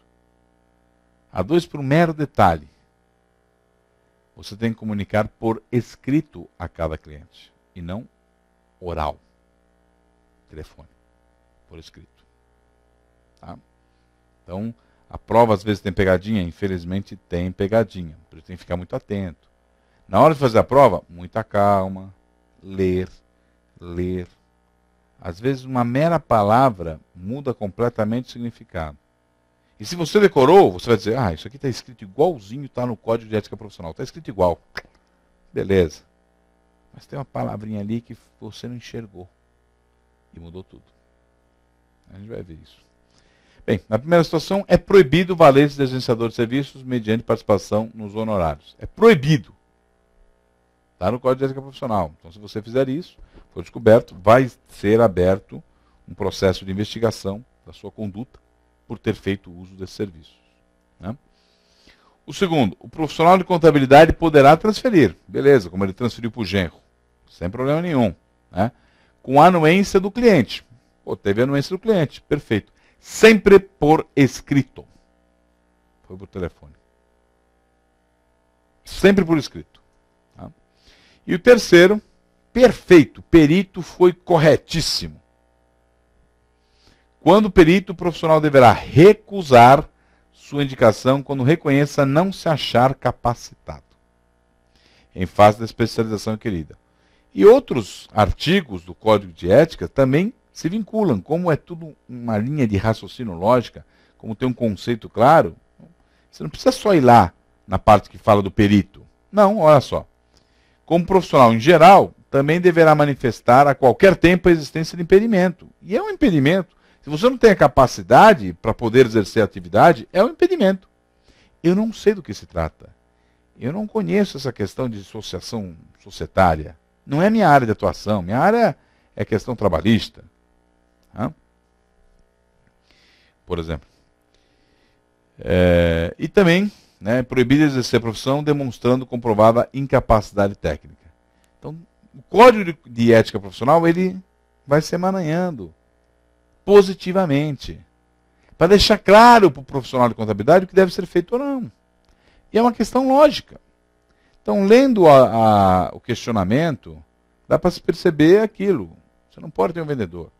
A 2 por um mero detalhe. Você tem que comunicar por escrito a cada cliente, e não oral. Telefone. Por escrito. Tá? Então, a prova às vezes tem pegadinha, infelizmente tem pegadinha. Por isso tem que ficar muito atento. Na hora de fazer a prova, muita calma, ler. Às vezes uma mera palavra muda completamente o significado. E se você decorou, você vai dizer, isso aqui está escrito igualzinho, está no Código de Ética Profissional. Está escrito igual. Beleza. Mas tem uma palavrinha ali que você não enxergou. E mudou tudo. A gente vai ver isso. Bem, na primeira situação, é proibido o valete de agenciador de serviços mediante participação nos honorários. É proibido. Está no Código de Ética Profissional. Então, se você fizer isso, for descoberto, vai ser aberto um processo de investigação da sua conduta por ter feito uso desses serviços. Né? O segundo, o profissional de contabilidade poderá transferir. Beleza, como ele transferiu para o genro. Sem problema nenhum. Né? Com a anuência do cliente. Teve a anuência do cliente. Perfeito. Sempre por escrito. Foi por telefone. Sempre por escrito. Tá? E o terceiro, perfeito. Perito foi corretíssimo. Quando perito, o profissional deverá recusar sua indicação quando reconheça não se achar capacitado, em face da especialização requerida. E outros artigos do Código de Ética também se vinculam. Como é tudo uma linha de raciocínio lógica, como tem um conceito claro, você não precisa só ir lá na parte que fala do perito. Não, olha só. Como profissional em geral, também deverá manifestar a qualquer tempo a existência de impedimento. E é um impedimento. Se você não tem a capacidade para poder exercer a atividade, é um impedimento. Eu não sei do que se trata. Eu não conheço essa questão de associação societária. Não é minha área de atuação. Minha área é questão trabalhista. Por exemplo. E também, né, proibido exercer a profissão demonstrando comprovada incapacidade técnica. Então, o Código de Ética Profissional, ele vai se emaranhando positivamente, para deixar claro para o profissional de contabilidade o que deve ser feito ou não. E é uma questão lógica. Então, lendo o questionamento, dá para se perceber aquilo. Você não pode ter um vendedor.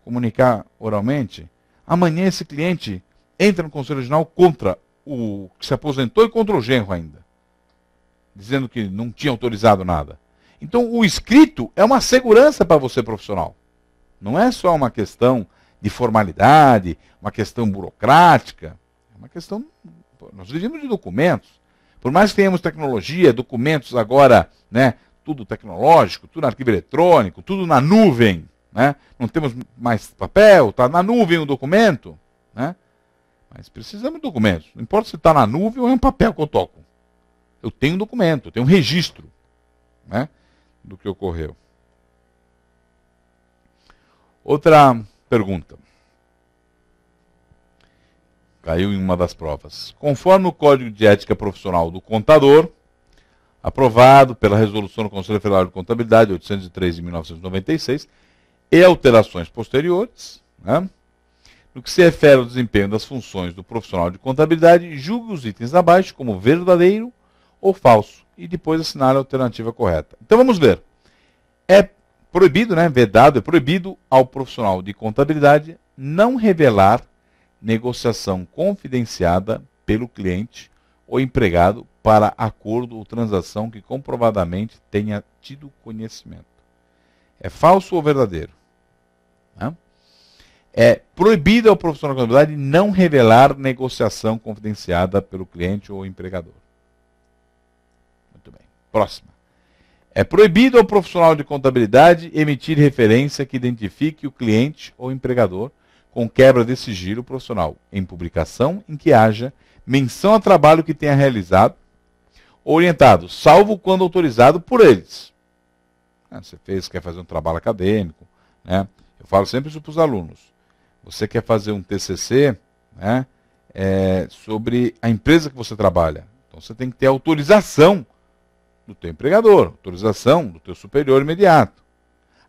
Comunicar oralmente. Amanhã esse cliente entra no Conselho Regional contra o que se aposentou e contra o genro ainda, dizendo que não tinha autorizado nada. Então, o escrito é uma segurança para você, profissional. Não é só uma questão de formalidade, uma questão burocrática. É uma questão... Nós vivemos de documentos. Por mais que tenhamos tecnologia, documentos agora, né, tudo tecnológico, tudo arquivo eletrônico, tudo na nuvem. Né? Não temos mais papel, está na nuvem o documento. Né? Mas precisamos de documentos. Não importa se está na nuvem ou é um papel que eu toco. Eu tenho um documento, eu tenho um registro, né, do que ocorreu. Outra pergunta. Caiu em uma das provas. Conforme o Código de Ética Profissional do Contador, aprovado pela Resolução do Conselho Federal de Contabilidade 803 de 1996, e alterações posteriores, né, no que se refere ao desempenho das funções do profissional de contabilidade, julgue os itens abaixo como verdadeiro ou falso, e depois assinale a alternativa correta. Então vamos ver. É proibido, né, vedado, é proibido ao profissional de contabilidade não revelar negociação confidenciada pelo cliente ou empregado para acordo ou transação que comprovadamente tenha tido conhecimento. É falso ou verdadeiro? Né? É proibido ao profissional de contabilidade não revelar negociação confidenciada pelo cliente ou empregador. Muito bem. Próxima. É proibido ao profissional de contabilidade emitir referência que identifique o cliente ou empregador com quebra de sigilo profissional em publicação em que haja menção a trabalho que tenha realizado, orientado, salvo quando autorizado por eles. Você quer fazer um trabalho acadêmico, né? Eu falo sempre isso para os alunos. Você quer fazer um TCC, né, sobre a empresa que você trabalha. Então você tem que ter autorização do teu empregador, autorização do teu superior imediato.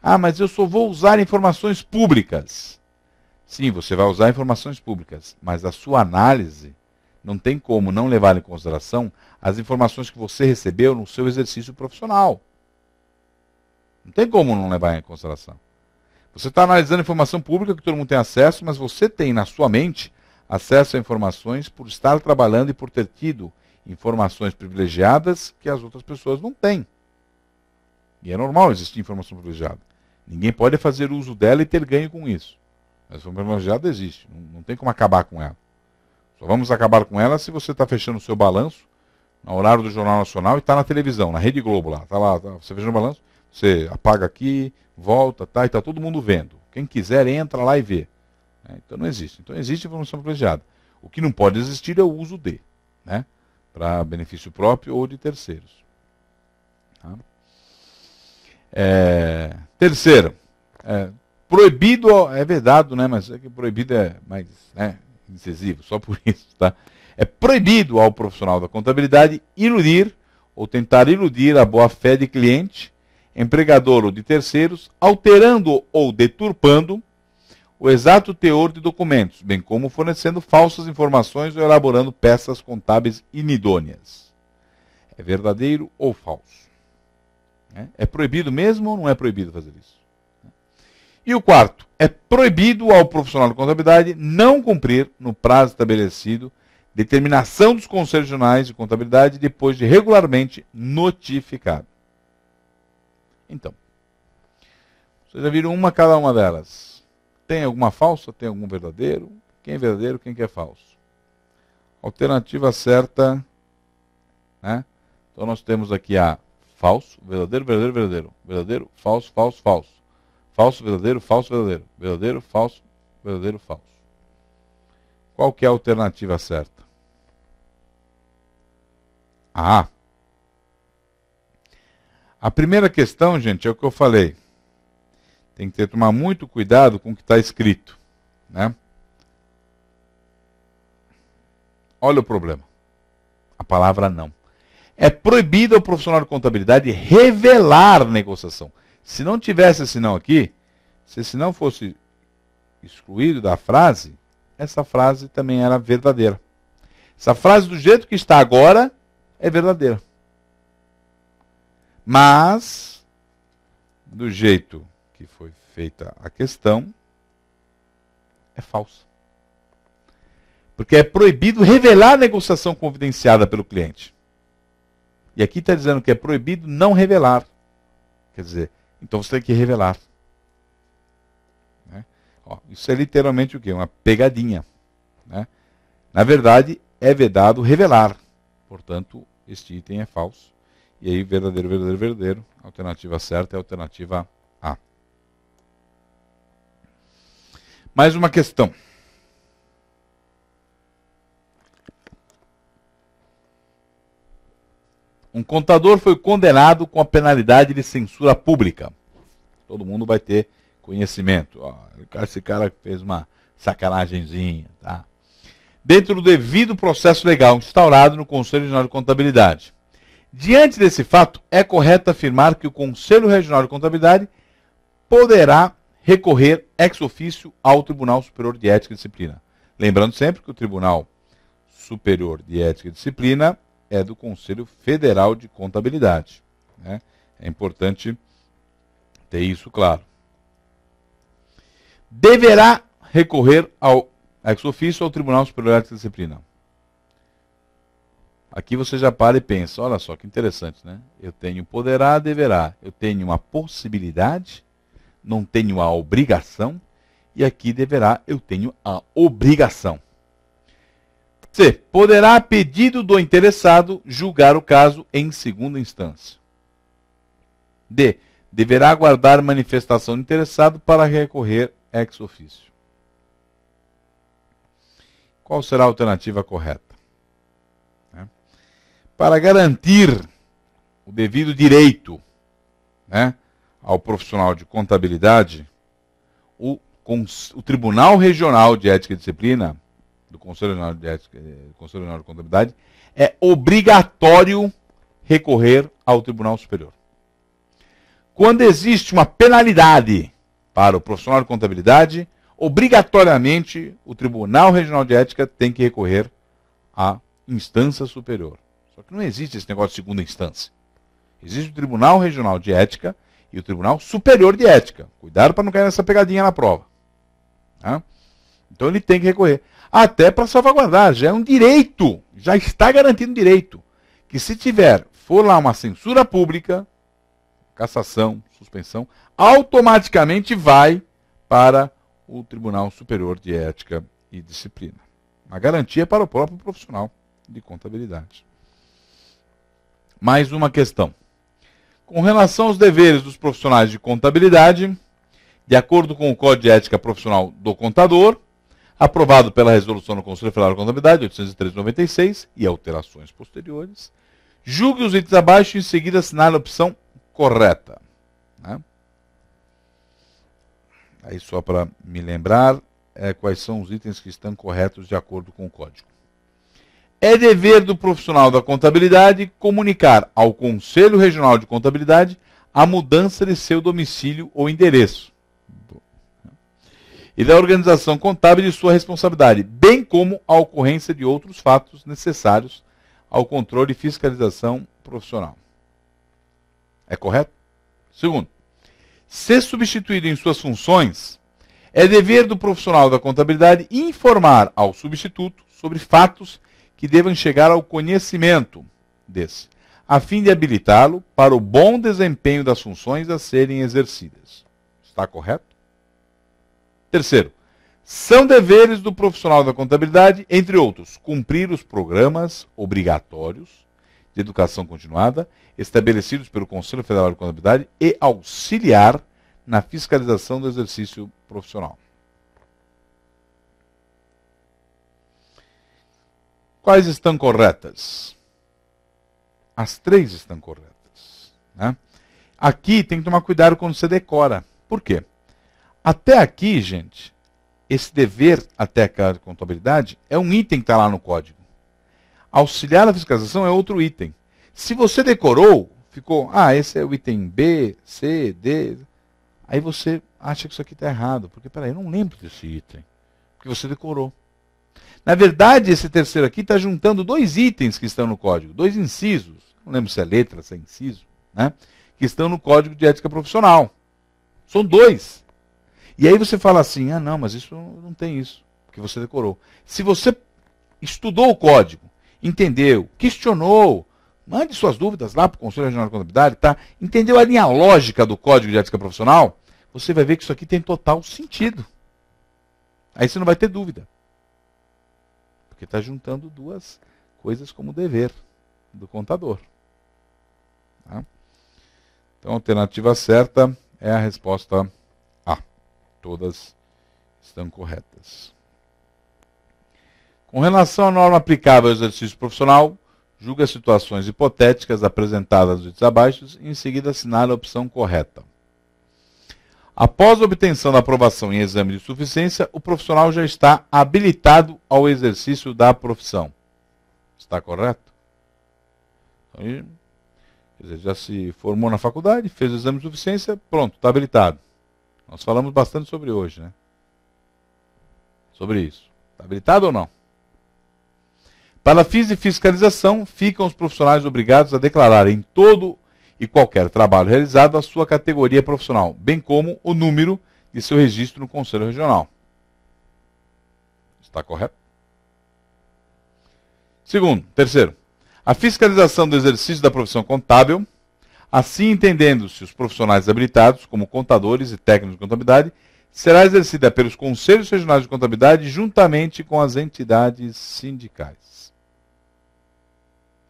Ah, mas eu só vou usar informações públicas. Sim, você vai usar informações públicas, mas a sua análise não tem como não levar em consideração as informações que você recebeu no seu exercício profissional. Não tem como não levar em consideração. Você está analisando informação pública que todo mundo tem acesso, mas você tem na sua mente acesso a informações por estar trabalhando e por ter tido informações privilegiadas que as outras pessoas não têm. E é normal existir informação privilegiada. Ninguém pode fazer uso dela e ter ganho com isso. Mas a informação privilegiada existe, não tem como acabar com ela. Só vamos acabar com ela se você está fechando o seu balanço no horário do Jornal Nacional e está na televisão, na Rede Globo lá. Está lá, você fechando o balanço, você apaga aqui, volta, tá, e está todo mundo vendo. Quem quiser entra lá e vê. Então não existe. Então existe informação privilegiada. O que não pode existir é o uso de, né, para benefício próprio ou de terceiros. Tá? Terceiro, proibido, é vedado, né, mas é que proibido é mais, né, incisivo, só por isso, tá? É proibido ao profissional da contabilidade iludir ou tentar iludir a boa-fé de cliente, empregador ou de terceiros, alterando ou deturpando o exato teor de documentos, bem como fornecendo falsas informações ou elaborando peças contábeis inidôneas. É verdadeiro ou falso? É proibido mesmo ou não é proibido fazer isso? E o quarto, é proibido ao profissional de contabilidade não cumprir, no prazo estabelecido, determinação dos conselhos regionais de contabilidade depois de regularmente notificado. Então, vocês já viram cada uma delas. Tem alguma falsa? Tem algum verdadeiro? Quem é verdadeiro? Quem que é falso? Alternativa certa, né? Então nós temos aqui a falso, verdadeiro, verdadeiro, verdadeiro. Verdadeiro, falso, falso, falso. Falso, verdadeiro, falso, verdadeiro. Verdadeiro, falso, verdadeiro, falso. Qual que é a alternativa certa? A primeira questão, gente, é o que eu falei. Tem que tomar muito cuidado com o que está escrito, né? Olha o problema. A palavra não. É proibido ao profissional de contabilidade revelar negociação. Se não tivesse esse não aqui, se esse não fosse excluído da frase, essa frase também era verdadeira. Essa frase, do jeito que está agora, é verdadeira. Mas, do jeito que foi feita a questão, é falsa. Porque é proibido revelar a negociação confidenciada pelo cliente. E aqui está dizendo que é proibido não revelar. Quer dizer, então você tem que revelar. Né? Isso é literalmente o quê? Uma pegadinha. Né? Na verdade, é vedado revelar. Portanto, este item é falso. E aí, verdadeiro, verdadeiro, verdadeiro. A alternativa certa é a alternativa A. Mais uma questão. Um contador foi condenado com a penalidade de censura pública. Todo mundo vai ter conhecimento. Esse cara fez uma sacanagemzinha, tá? Dentro do devido processo legal instaurado no Conselho Regional de Contabilidade. Diante desse fato, é correto afirmar que o Conselho Regional de Contabilidade poderá recorrer ex officio ao Tribunal Superior de Ética e Disciplina. Lembrando sempre que o Tribunal Superior de Ética e Disciplina é do Conselho Federal de Contabilidade. Né? É importante ter isso claro. Deverá recorrer ao ex officio ao Tribunal Superior de Ética e Disciplina. Aqui você já para e pensa, olha só que interessante, né? Eu tenho poderá, deverá. Eu tenho uma possibilidade, não tenho a obrigação, e aqui deverá, eu tenho a obrigação. C. Poderá, a pedido do interessado, julgar o caso em segunda instância. D. Deverá aguardar manifestação do interessado para recorrer ex officio. Qual será a alternativa correta? Para garantir o devido direito, né, ao profissional de contabilidade, o Tribunal Regional de Ética e Disciplina, do Conselho Regional de Ética, Conselho Regional de Contabilidade, é obrigatório recorrer ao Tribunal Superior. Quando existe uma penalidade para o profissional de contabilidade, obrigatoriamente o Tribunal Regional de Ética tem que recorrer à instância superior. Só que não existe esse negócio de segunda instância. Existe o Tribunal Regional de Ética e o Tribunal Superior de Ética. Cuidado para não cair nessa pegadinha na prova. Tá? Então ele tem que recorrer. Até para salvaguardar, já é um direito, já está garantido um direito. Que se for lá uma censura pública, cassação, suspensão, automaticamente vai para o Tribunal Superior de Ética e Disciplina. Uma garantia para o próprio profissional de contabilidade. Mais uma questão. Com relação aos deveres dos profissionais de contabilidade, de acordo com o Código de Ética Profissional do Contador, aprovado pela Resolução do Conselho Federal de Contabilidade, 803/96, e alterações posteriores, julgue os itens abaixo e em seguida assinale a opção correta. Né? Aí só para me lembrar quais são os itens que estão corretos de acordo com o Código. É dever do profissional da contabilidade comunicar ao Conselho Regional de Contabilidade a mudança de seu domicílio ou endereço. E da organização contábil de sua responsabilidade, bem como a ocorrência de outros fatos necessários ao controle e fiscalização profissional. É correto? Segundo, ser substituído em suas funções, é dever do profissional da contabilidade informar ao substituto sobre fatos que devam chegar ao conhecimento desse, a fim de habilitá-lo para o bom desempenho das funções a serem exercidas. Está correto? Terceiro, são deveres do profissional da contabilidade, entre outros, cumprir os programas obrigatórios de educação continuada estabelecidos pelo Conselho Federal de Contabilidade e auxiliar na fiscalização do exercício profissional. Quais estão corretas? As três estão corretas. Né? Aqui tem que tomar cuidado quando você decora. Por quê? Até aqui, gente, esse dever até a contabilidade é um item que está lá no código. Auxiliar na fiscalização é outro item. Se você decorou, ficou, esse é o item B, C, D. Aí você acha que isso aqui está errado. Porque, peraí, eu não lembro desse item. Porque você decorou. Na verdade, esse terceiro aqui está juntando dois itens que estão no código, dois incisos, não lembro se é letra, se é inciso, né, que estão no Código de Ética Profissional. São dois. E aí você fala assim, não, mas isso não tem isso, porque você decorou. Se você estudou o código, entendeu, questionou, mande suas dúvidas lá para o Conselho Regional de Contabilidade, tá? Entendeu a linha lógica do Código de Ética Profissional, você vai ver que isso aqui tem total sentido. Aí você não vai ter dúvida. Porque está juntando duas coisas como dever do contador. Tá? Então a alternativa certa é a resposta A. Todas estão corretas. Com relação à norma aplicável ao exercício profissional, julgue as situações hipotéticas apresentadas nos itens abaixo e em seguida assinale a opção correta. Após a obtenção da aprovação em exame de suficiência, o profissional já está habilitado ao exercício da profissão. Está correto? Então, quer dizer, já se formou na faculdade, fez o exame de suficiência, pronto, está habilitado. Nós falamos bastante sobre hoje, né? Sobre isso. Está habilitado ou não? Para fins de fiscalização, ficam os profissionais obrigados a declarar em todo e qualquer trabalho realizado a sua categoria profissional, bem como o número de seu registro no Conselho Regional. Está correto? Terceiro, a fiscalização do exercício da profissão contábil, assim entendendo-se os profissionais habilitados como contadores e técnicos de contabilidade, será exercida pelos Conselhos Regionais de Contabilidade juntamente com as entidades sindicais.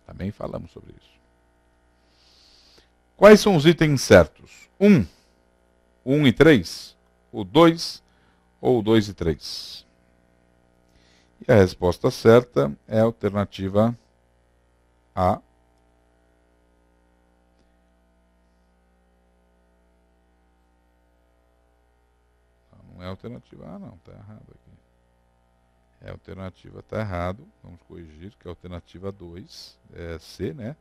Também falamos sobre isso. Quais são os itens certos? 1 e 3, o 2 ou o 2 e 3? E a resposta certa é a alternativa A. 1 e 3. é a alternativa. Ah, não, está errado aqui. É a alternativa, está errado. Vamos corrigir, que é a alternativa 2, é C, né?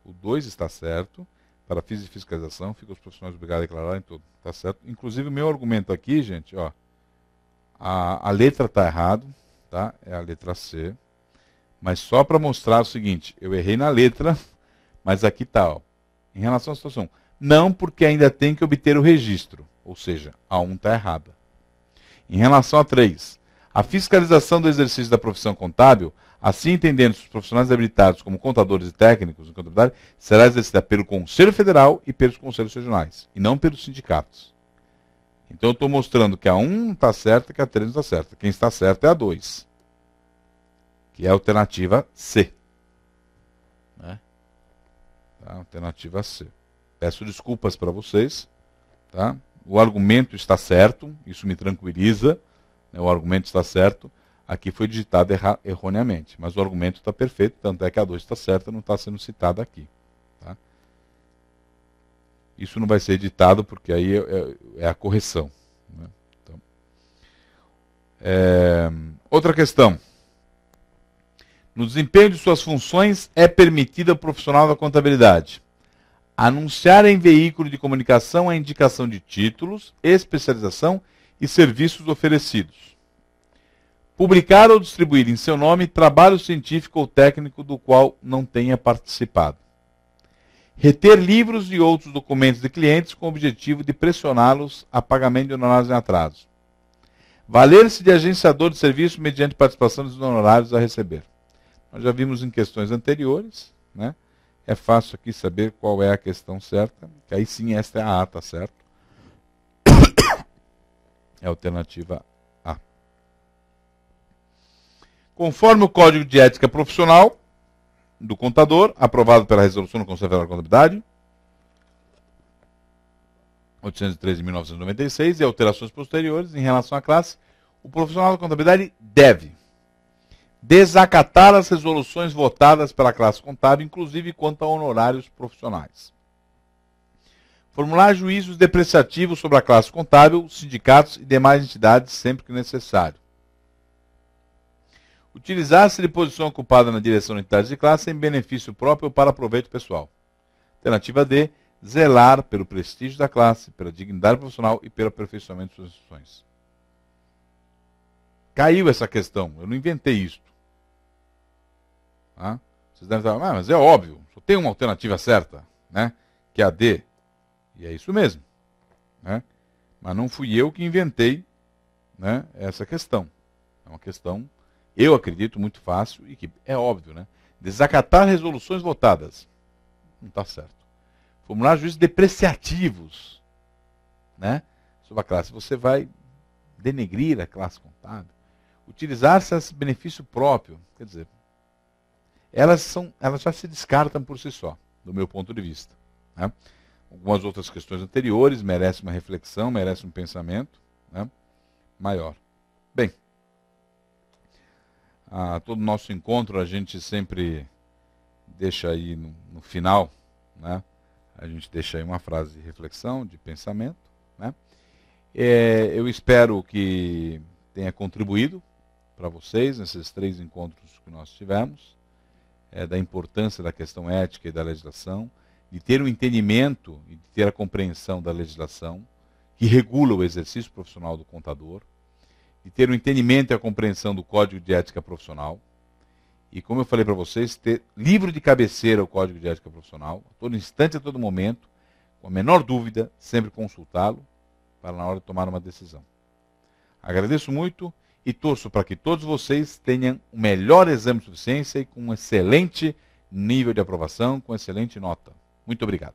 O 2 está certo. Para fins de fiscalização, ficam os profissionais obrigados a declarar em tudo. Está certo? Inclusive, o meu argumento aqui, gente, ó, a letra está errado, tá? É a letra C. Mas só para mostrar o seguinte, eu errei na letra, mas aqui está, ó. Em relação à situação, não, porque ainda tem que obter o registro, ou seja, a 1 está errada. Em relação a 3, a fiscalização do exercício da profissão contábil, assim entendendo os profissionais habilitados como contadores e técnicos em contabilidade, será exercida pelo Conselho Federal e pelos conselhos regionais, e não pelos sindicatos. Então eu estou mostrando que a 1 está certa e que a 3 não está certa. Quem está certo é a 2, que é a alternativa C. Né? Tá? Alternativa C. Peço desculpas para vocês. Tá? O argumento está certo, isso me tranquiliza. Né? O argumento está certo. Aqui foi digitado erroneamente, mas o argumento está perfeito, tanto é que a 2 está certa, não está sendo citada aqui. Tá? Isso não vai ser editado, porque aí é a correção. Né? Então, outra questão. No desempenho de suas funções, é permitido ao profissional da contabilidade anunciar em veículo de comunicação a indicação de títulos, especialização e serviços oferecidos. Publicar ou distribuir em seu nome trabalho científico ou técnico do qual não tenha participado. Reter livros e outros documentos de clientes com o objetivo de pressioná-los a pagamento de honorários em atraso. Valer-se de agenciador de serviço mediante participação dos honorários a receber. Nós já vimos em questões anteriores, né? É fácil aqui saber qual é a questão certa, que aí sim esta é a A, tá certo? É a alternativa A. Conforme o Código de Ética Profissional do Contador, aprovado pela Resolução do Conselho Federal de Contabilidade, 813 de 1996, e alterações posteriores em relação à classe, o profissional da contabilidade deve desacatar as resoluções votadas pela classe contábil, inclusive quanto a honorários profissionais. Formular juízos depreciativos sobre a classe contábil, sindicatos e demais entidades sempre que necessário. Utilizar-se de posição ocupada na direção de entidades de classe em benefício próprio ou para proveito pessoal. Alternativa D, zelar pelo prestígio da classe, pela dignidade profissional e pelo aperfeiçoamento de suas instituições. Caiu essa questão, eu não inventei isto. Tá? Vocês devem estar, mas é óbvio, só tem uma alternativa certa, né? Que é a D. E é isso mesmo. Né? Mas não fui eu que inventei, né, essa questão. É uma questão, eu acredito, muito fácil e que é óbvio. Né? Desacatar resoluções votadas. Não está certo. Formular juízos depreciativos, né, sobre a classe. Você vai denegrir a classe contábil. Utilizar-se esse benefício próprio. Quer dizer, elas já se descartam por si só, do meu ponto de vista. Né? Algumas outras questões anteriores merecem uma reflexão, merecem um pensamento, né, maior. Bem, a todo nosso encontro a gente sempre deixa aí no final, né, a gente deixa aí uma frase de reflexão, de pensamento. Né? Eu espero que tenha contribuído para vocês nesses 3 encontros que nós tivemos, da importância da questão ética e da legislação, de ter um entendimento e de ter a compreensão da legislação que regula o exercício profissional do contador, de ter um entendimento e a compreensão do Código de Ética Profissional, e como eu falei para vocês, ter livro de cabeceira o Código de Ética Profissional, a todo instante, a todo momento, com a menor dúvida, sempre consultá-lo, para na hora de tomar uma decisão. Agradeço muito e torço para que todos vocês tenham o melhor exame de suficiência e com um excelente nível de aprovação, com excelente nota. Muito obrigado.